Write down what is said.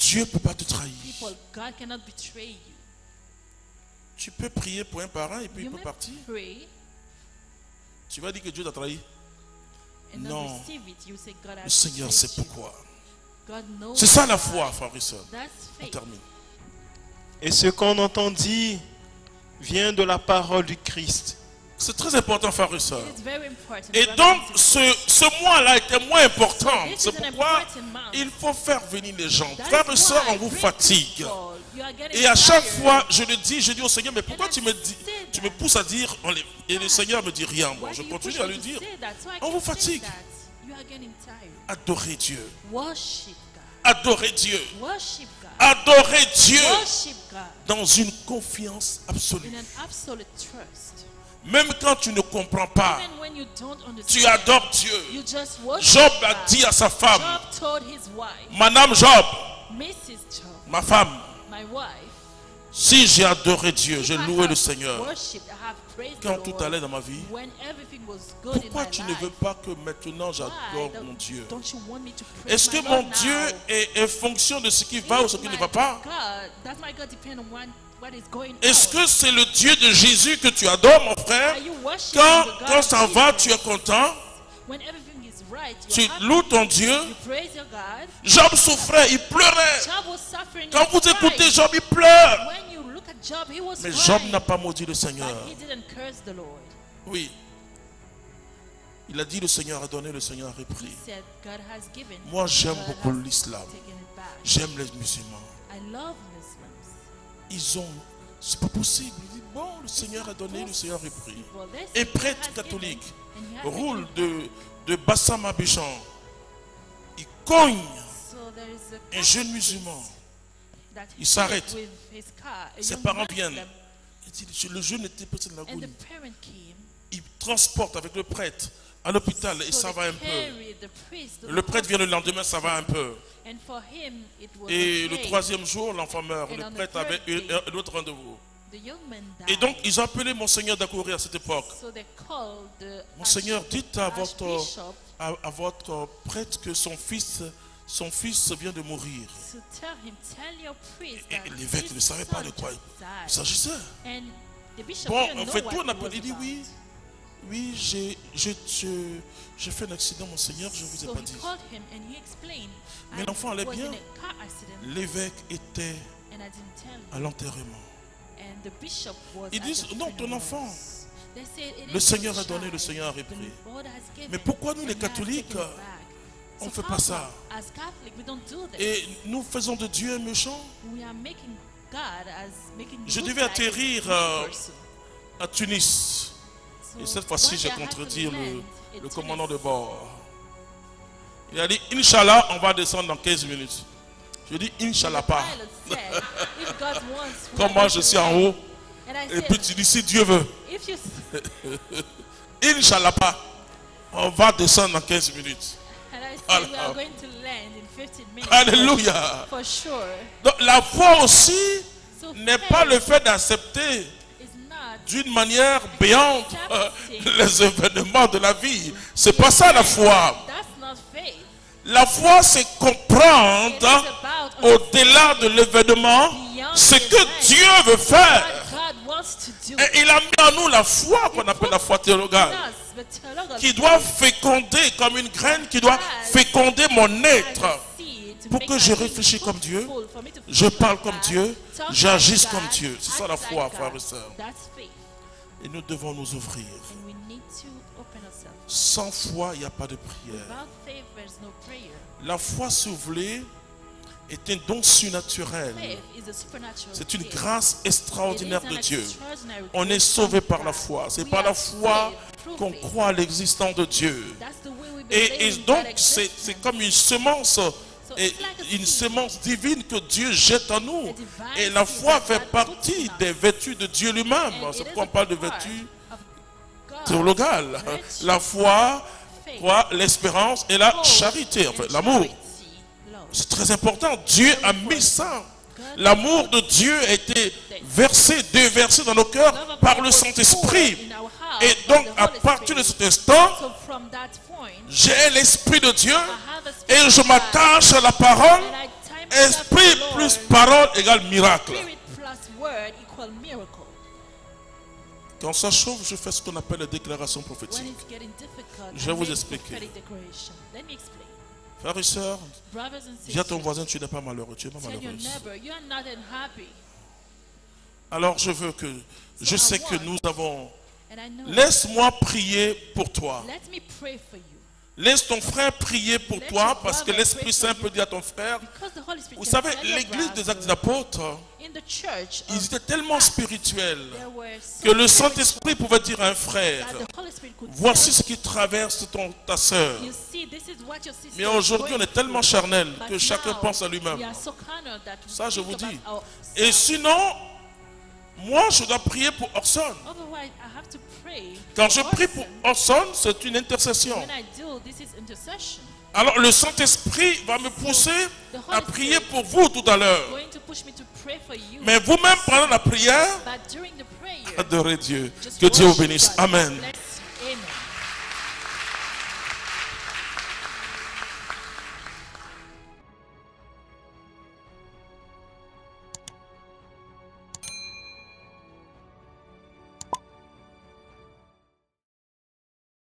Dieu ne peut pas te trahir. people, God cannot betray you. Tu peux prier pour un parent et puis You il peut may partir. pray Tu vas dire que Dieu t'a trahi. and Non. not receive it. You say God Le has Seigneur sait betrayed you. pourquoi. God knows C'est ça la why. foi, frères et sœurs. That's On faith. termine. Et ce qu'on entendit vient de la parole du Christ. C'est très important, frères et sœurs. It is very important. Et brothers donc, and sisters. ce mois-là était moins important. This C'est is an pourquoi important month. il faut faire venir les gens. That Frères et is sœurs, why on vous great fatigue. people, you are getting Et à chaque tired. fois, je dis au Seigneur, mais pourquoi And tu I me dis, say tu that. me pousses à dire, et le Seigneur me dit rien. Bon, Why je do you continue push à me lui to dire, say that? So I on can vous say fatigue. that. You are getting tired. Adorez Dieu. Worship God. Adorez Dieu. Worship God. Adorez Dieu Worship God dans une confiance absolue. in an absolute trust. Même quand tu ne comprends pas, Even when you don't understand, tu adores you Dieu. just worship Job a God. dit à sa femme, Job told his wife, Madame Job, Mrs. Job, ma femme, my wife, si j'ai adoré Dieu, j'ai I loué have le Seigneur, worshipped, I have praised quand the tout Lord, allait dans ma vie, when everything was good in pourquoi my tu ne life, veux pas que maintenant why j'adore mon Dieu? don't you want me to praise Est-ce que my mon Lord Dieu now? est fonction de ce qui va ou ce qui ne va pas? Does my God depend on what is going Est-ce on? que c'est le Dieu de Jésus que tu adores, mon frère? Are you worshiping Quand, the God quand of ça va, Jesus? tu es content, When everything is right, tu you're happy, loues ton Dieu. you praise your God. Job souffrait, il pleurait. Job was suffering. Quand and vous cried. écoutez Job, il pleure. When you look at Job, he was Mais crying, Job n'a pas maudit le Seigneur. but he didn't curse the Lord. Oui. Il a dit le Seigneur a donné, le Seigneur a He repris. said, God has given. Moi, j'aime God beaucoup has l'islam. taken it back. J'aime les musulmans. I love Muslims. Ils ont... C'est pas possible. Il dit, bon, le Seigneur a donné, le Seigneur a repris. Well, they Et say God prêtre has catholique given, and he has roule taken it de Bassam à Béchamp. Il cogne back. So there is a un jeune Catholic musulman. that Il s'arrête. with his car, a Ses young parents Muslim, viennent. Il dit, le jeune était peut-être de la and the goutte. parent came. Il transporte avec le prêtre à l'hôpital et So ça they va un peu. carried the priest to Le the prêtre vient le hospital. lendemain, ça va un peu. And for him, it was Et le okay. troisième jour, l'enfant meurt. And Le on the prêtre third avait day, un autre rendez-vous. The young man died. Et donc, ils ont appelé Monseigneur d'Akoury à cette époque. So they called the Monseigneur, dites à votre, archbishop à votre prêtre que son fils vient de mourir. to tell him, tell your priest Et that l'évêque his ne savait pas son de quoi just il died. s'agissait. And the bishop Bon, didn't on know fait what tout, on it appelle. was Il dit about. oui. Oui, j'ai fait un accident, Monseigneur, je ne vous ai So pas he dit. called him and he explained, Mais I l'enfant allait was bien. in a car accident L'évêque était and I didn't tell à you. l'enterrement. And the bishop was Ils at disent, the non, ton funeral. enfant. They said, it Le is Seigneur your a donné, le child. Seigneur a The repris. Lord has given, Mais pourquoi nous, and les he has catholiques, taken it back. on ne So fait pas how ça? come, as Catholic, we don't do this. Et nous faisons de Dieu un méchant. We are making God as making Je look devais like a atterrir good person. à Tunis. So Et cette fois-ci, one j'ai day I had to contredit land in le Tunis. commandant de bord. Il a dit, Inch'Allah, on va descendre dans 15 minutes. Je dis, Inch'Allah The pas. pilot said, if God wants, we Comme are moi, going je to suis en land. haut. And I Et said, puis tu dis, si Dieu veut. if you, Inch'Allah pas. On va descendre dans 15 minutes. and I said, we Allah. are going to land in 15 minutes. Alléluia. For sure. Donc la foi aussi So n'est faith pas le fait d'accepter is not d'une manière béante les événements de la vie. C'est pas ça la foi. That's not faith. La foi, c'est It is comprendre about au-delà de l'événement ce que Dieu veut faire. what God wants to do. Et il a mis en nous la foi qu'on appelle la foi théologale, Us, the theological qui doit féconder comme une graine, qui doit féconder mon être. Pour que je réfléchisse comme Dieu, je parle comme Dieu, j'agisse comme Dieu. C'est ça la foi, frères et sœurs. Et nous devons nous ouvrir. Sans foi, il n'y a pas de prière. La foi, si vous voulez, est un don surnaturel. C'est une grâce extraordinaire de Dieu. On est sauvé par la foi. C'est par la foi qu'on croit à l'existence de Dieu. Et donc, c'est comme une semence, une semence divine que Dieu jette en nous. Et la foi fait partie des vertus de Dieu lui-même. C'est pourquoi on parle de vertus théologales. La foi, l'espérance et la charité, en fait, l'amour. C'est très important. Dieu a mis ça. L'amour de Dieu a été versé, déversé dans nos cœurs par le Saint-Esprit. Et donc, à partir de cet instant, j'ai l'Esprit de Dieu et je m'attache à la parole. Esprit, plus parole égale miracle. Spirit plus word equal miracle. Quand ça chauffe, je fais ce qu'on appelle la déclaration When prophétique. it's getting difficult, Je vais I vous make expliquer. prophetic declaration. Let me explain. Frères et sœurs, Brothers and dis à ton sisters, voisin, tu n'es pas malheureux, tu n'es pas tell your malheureuse. neighbor, you are not unhappy. Alors je veux que, je sais que nous avons, And I know. laisse-moi prier pour toi. Let me pray for you. Laisse ton frère prier pour toi parce que l'Esprit Saint peut dire à ton frère. Because the Holy Spirit Vous can savez, tell your l'église des brother, Actes des Apôtres, in the church ils étaient tellement spirituels there were so que le spiritual Saint-Esprit pouvait dire à un frère, that the Holy Spirit could voici tell ce qui traverse ta sœur. you, see, this is what your sister Mais is aujourd'hui, on going est tellement through. charnel But que chacun now, pense à lui-même. we are so carnal that we Ça, je think vous dis. about Et ourselves. sinon, moi, je dois prier pour Orson. Otherwise, I have to pray. Quand je for prie pour Orson. Orson, c'est une intercession. When I do, this is intercession. Alors, le Saint-Esprit va me pousser à prier pour vous tout à l'heure. Going to push me to pray for you. Mais vous-même, pendant la prière, But during the prayer, adorez Dieu. just Que Dieu vous worship bénisse. God. Amen. Let